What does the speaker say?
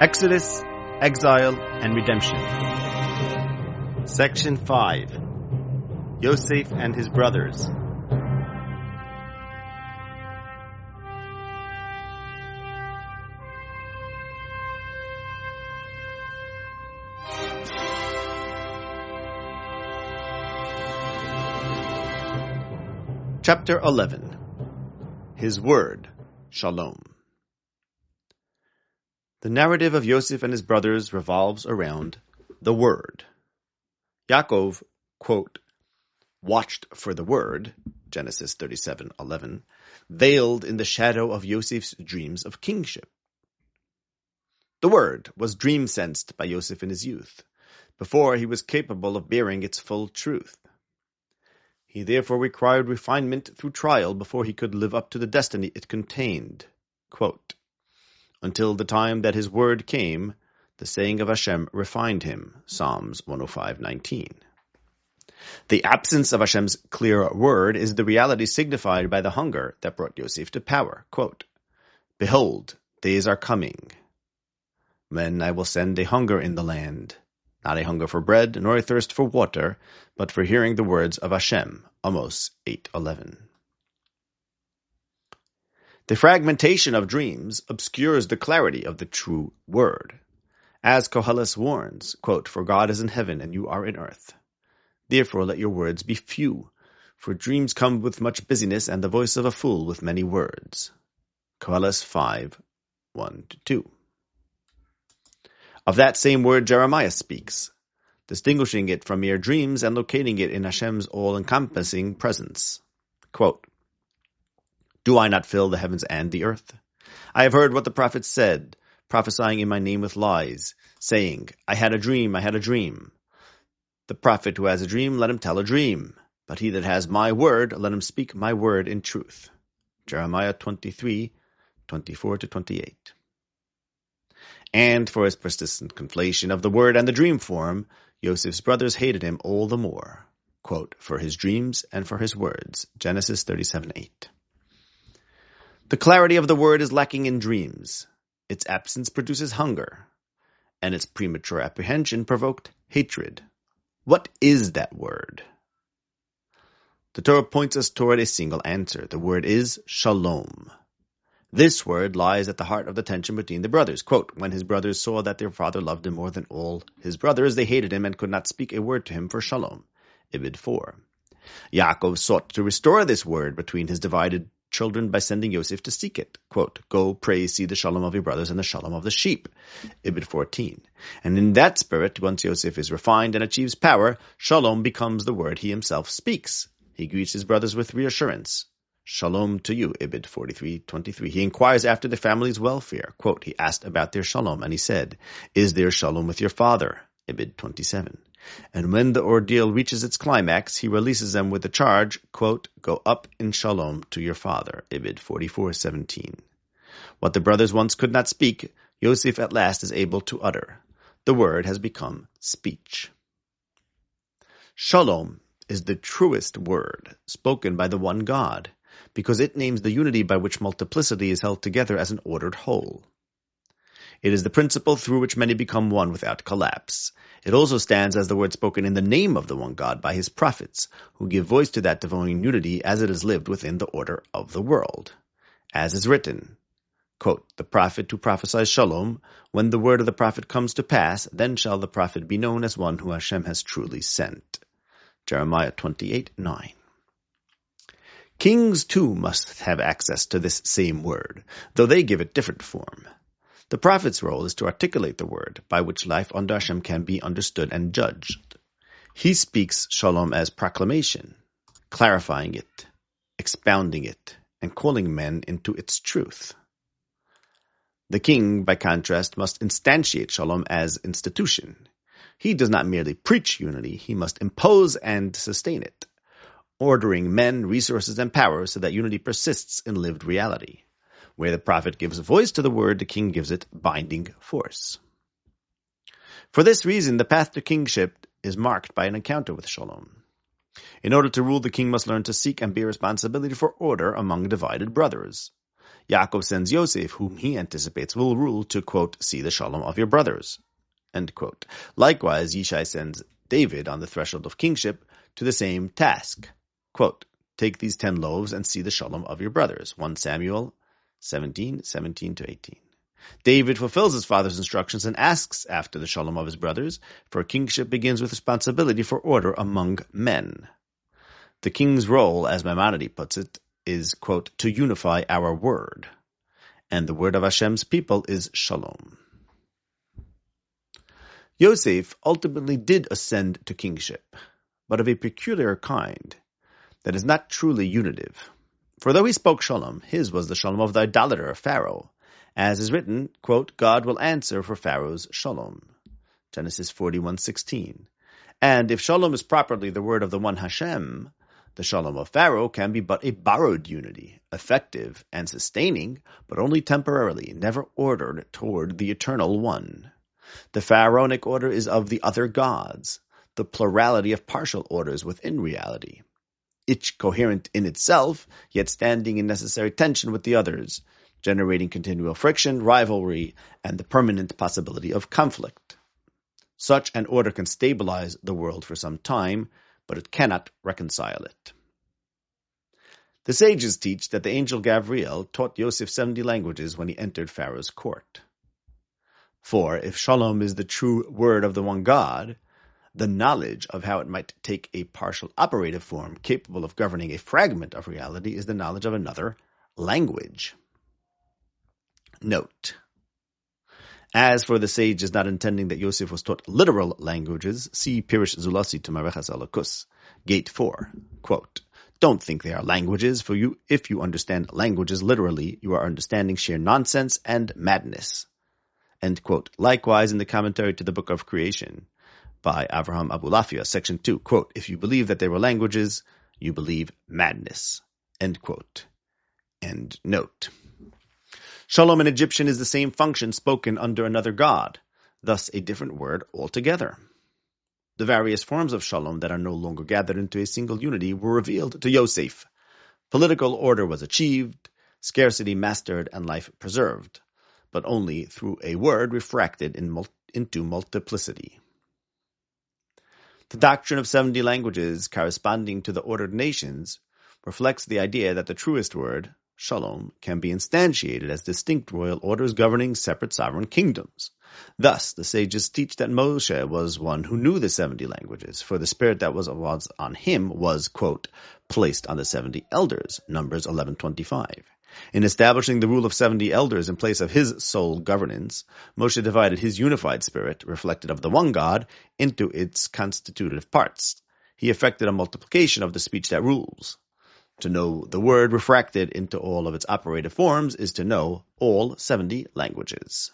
Exodus, Exile and Redemption. Section 5. Yosef and his brothers. Chapter 11. His word, Shalom. The narrative of Yosef and his brothers revolves around the word. Yaakov, quote, watched for the word, Genesis 37:11, veiled in the shadow of Yosef's dreams of kingship. The word was dream-sensed by Yosef in his youth, before he was capable of bearing its full truth. He therefore required refinement through trial before he could live up to the destiny it contained. Quote, until the time that his word came, the saying of Hashem refined him. Psalms 105:19. The absence of Hashem's clear word is the reality signified by the hunger that brought Yosef to power. Quote, behold, days are coming, when I will send a hunger in the land, not a hunger for bread, nor a thirst for water, but for hearing the words of Hashem. Amos 8:11. The fragmentation of dreams obscures the clarity of the true word. As Koheles warns, quote, for God is in heaven and you are in earth. Therefore let your words be few, for dreams come with much busyness and the voice of a fool with many words. Koheles 5:1-2. Of that same word Jeremiah speaks, distinguishing it from mere dreams and locating it in Hashem's all-encompassing presence. Quote, do I not fill the heavens and the earth? I have heard what the prophets said, prophesying in my name with lies, saying, I had a dream, I had a dream. The prophet who has a dream, let him tell a dream. But he that has my word, let him speak my word in truth. Jeremiah 23:24-28. And for his persistent conflation of the word and the dream form, Yosef's brothers hated him all the more. Quote, for his dreams and for his words. Genesis 37:8. The clarity of the word is lacking in dreams. Its absence produces hunger, and its premature apprehension provoked hatred. What is that word? The Torah points us toward a single answer. The word is Shalom. This word lies at the heart of the tension between the brothers. Quote, when his brothers saw that their father loved him more than all his brothers, they hated him and could not speak a word to him for Shalom. Ibid 4. Yaakov sought to restore this word between his divided children by sending Yosef to seek it. Quote, go, pray, see the Shalom of your brothers and the Shalom of the sheep. Ibid 14. And in that spirit, once Yosef is refined and achieves power, Shalom becomes the word he himself speaks. He greets his brothers with reassurance. Shalom to you, Ibid 43:23. He inquires after the family's welfare. Quote, he asked about their Shalom, and he said, is there Shalom with your father? Ibid 27. And when the ordeal reaches its climax, he releases them with the charge, quote, go up in Shalom to your father. Ibid 44:17. What the brothers once could not speak, Yosef at last is able to utter. The word has become speech. Shalom is the truest word spoken by the one God, because it names the unity by which multiplicity is held together as an ordered whole. It is the principle through which many become one without collapse. It also stands as the word spoken in the name of the one God by his prophets, who give voice to that divine unity as it is lived within the order of the world. As is written, quote, the prophet who prophesies Shalom, when the word of the prophet comes to pass, then shall the prophet be known as one who Hashem has truly sent. Jeremiah 28:9. Kings too must have access to this same word, though they give it different form. The prophet's role is to articulate the word, by which life under Hashem can be understood and judged. He speaks Shalom as proclamation, clarifying it, expounding it, and calling men into its truth. The king, by contrast, must instantiate Shalom as institution. He does not merely preach unity, he must impose and sustain it, ordering men, resources, and power so that unity persists in lived reality. Where the prophet gives voice to the word, the king gives it binding force. For this reason, the path to kingship is marked by an encounter with Shalom. In order to rule, the king must learn to seek and bear responsibility for order among divided brothers. Yaakov sends Yosef, whom he anticipates will rule, to, quote, see the shalom of your brothers, end quote. Likewise, Yishai sends David on the threshold of kingship to the same task. Quote, take these 10 loaves and see the shalom of your brothers. 1 Samuel 17:17-18. David fulfills his father's instructions and asks after the shalom of his brothers, for kingship begins with responsibility for order among men. The king's role, as Maimonides puts it, is, quote, to unify our word. And the word of Hashem's people is shalom. Yosef ultimately did ascend to kingship, but of a peculiar kind that is not truly unitive. For though he spoke shalom, his was the shalom of the idolater, Pharaoh. As is written, quote, God will answer for Pharaoh's shalom. Genesis 41:16. And if shalom is properly the word of the one Hashem, the shalom of Pharaoh can be but a borrowed unity, effective and sustaining, but only temporarily, never ordered toward the eternal one. The pharaonic order is of the other gods, the plurality of partial orders within reality, each coherent in itself, yet standing in necessary tension with the others, generating continual friction, rivalry, and the permanent possibility of conflict. Such an order can stabilize the world for some time, but it cannot reconcile it. The sages teach that the angel Gabriel taught Yosef 70 languages when he entered Pharaoh's court. For if shalom is the true word of the one God, the knowledge of how it might take a partial operative form capable of governing a fragment of reality is the knowledge of another language. Note: as for the sages not intending that Yosef was taught literal languages, see Pirish Zulasi to Marechas Alakus, Gate 4. Quote, don't think they are languages, for you, if you understand languages literally, you are understanding sheer nonsense and madness. End quote. Likewise, in the commentary to the Book of Creation by Avraham Abulafia, section 2, quote, if you believe that they were languages, you believe madness. End quote. End note. Shalom in Egyptian is the same function spoken under another god, thus a different word altogether. The various forms of shalom that are no longer gathered into a single unity were revealed to Yosef. Political order was achieved, scarcity mastered, and life preserved, but only through a word refracted into multiplicity. The doctrine of 70 languages corresponding to the ordered nations reflects the idea that the truest word, shalom, can be instantiated as distinct royal orders governing separate sovereign kingdoms. Thus, the sages teach that Moshe was one who knew the 70 languages, for the spirit that was on him was, quote, placed on the 70 elders, Numbers 11:25. In establishing the rule of 70 elders in place of his sole governance, Moshe divided his unified spirit, reflected of the one God, into its constitutive parts. He effected a multiplication of the speech that rules. To know the word refracted into all of its operative forms is to know all 70 languages.